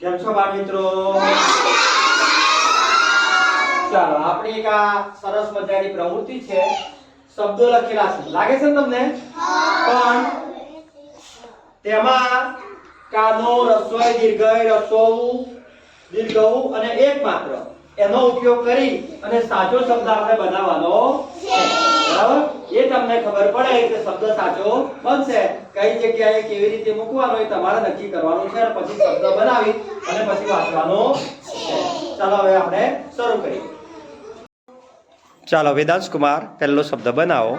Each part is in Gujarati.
કેમ છો બાળ મિત્રો? ચાલો આપણી એક આ સરસ મજાની પ્રવૃત્તિ છે, શબ્દો લખેલા છે. લાગે છે ને તમને? પણ તેમાં કાનો, રસ્વઈ, દીર્ઘઈ, રસ્વઉ, દીર્ઘઉ અને એક માત્ર એનો ઉપયોગ કરી અને સાચો શબ્દ આપણે બનાવવાનો છે. બરાબર? એ તમને ખબર પડે કે શબ્દ સાચો બનશે, કઈ જગ્યાએ કેવી રીતે મૂકવાનો એ તમારે નક્કી કરવાનું છે અને પછી શબ્દ બનાવી અને પછી વાંચવાનો છે. ચાલો હવે આપણે શરૂ કરીએ. ચાલો વેદાંશ કુમાર પહેલો શબ્દ બનાવો.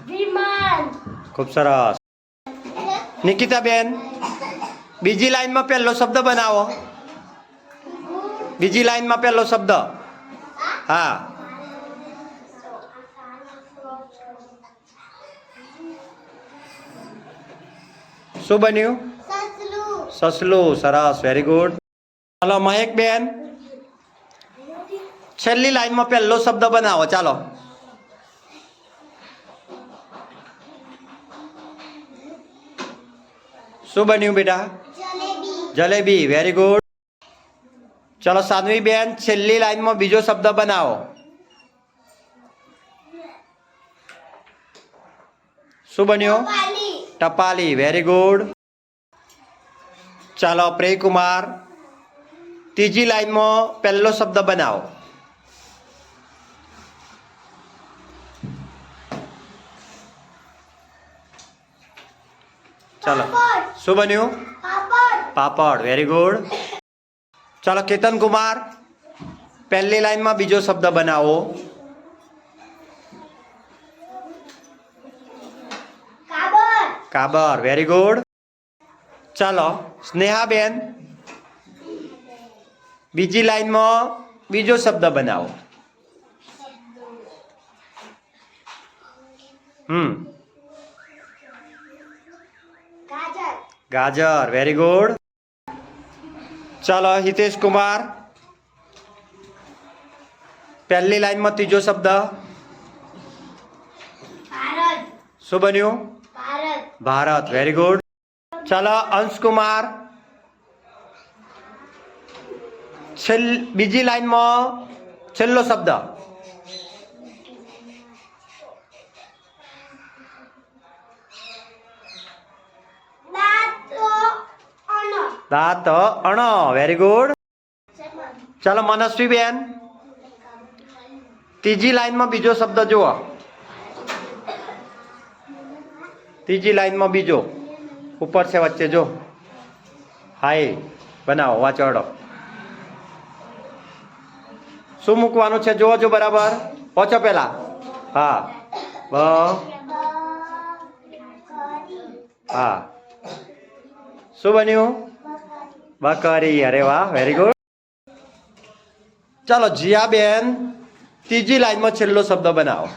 વિમાન. ખૂબ સરસ. નિકિતા બેન બીજી લાઈનમાં પહેલો શબ્દ બનાવો. બીજી લાઈનમાં પહેલો શબ્દ. હા, શું બન્યું? સસલું. સસલું. સરસ, વેરી ગુડ. ચાલો મહેક બેન છેલ્લી લાઈનમાં પહેલો શબ્દ બનાવો. ચાલો. શું બન્યું બેટા? જલેબી. જલેબી. Very good. ચલો સાનવી બેન છેલ્લી લાઈનમાં બીજો શબ્દ બનાવો. શું બન્યું? ટપાલી. ટપાલી. Very good. ચાલો પ્રેય કુમાર ત્રીજી લાઈનમાં પહેલો શબ્દ બનાવો. ચાલો. પાપડ. શું બન્યું? પાપડ. પાપડ. Very good. ચાલો કેતન કુમાર પહેલી લાઈનમાં બીજો શબ્દ બનાવો. કાબર. કાબર. Very good. ચાલો સ્નેહા બેન બીજી લાઈનમાં બીજો શબ્દ બનાવો. ગાજર. ગાજર. Very good. ચાલો હિતેશ કુમાર પહેલી લાઈનમાં ત્રીજો શબ્દ. ભારત. શું બન્યું? ભારત. ભારત. Very good. ચાલો અંશ કુમાર બીજી લાઈનમાં છેલ્લો શબ્દ. દાંત. અણ. Very good. ચાલો મનસ્વી બેન ત્રીજી લાઈનમાં બીજો શબ્દ જુઓ. ત્રીજી લાઈનમાં બીજો ઉપર છે વચ્ચે જો. હાય બનાવો, વાંચોડો. શું મૂકવાનું છે જોવો જો બરાબર. પહોંચો પેલા. હા હા. શું બન્યું? બકરી. અરે વાહ, વેરી ગુડ. ચાલો જીયા બેન ત્રીજી લાઈનમાં છેલ્લો શબ્દ બનાવો.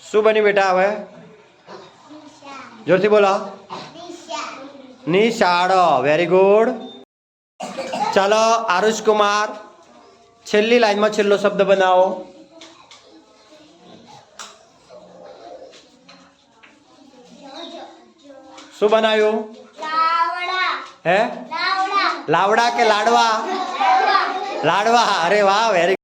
શું બન્યું બેટા? હવે જોરથી બોલો. નિશાળ. Very good. ચાલો આરુષ કુમાર છેલ્લી લાઈનમાં છેલ્લો શબ્દ બનાવો. શું બનાવ્યું? લાવડા. હે લાવડા. લાવડા કે લાડવા? લાવડા. લાડવા. અરે વાહ, વેરી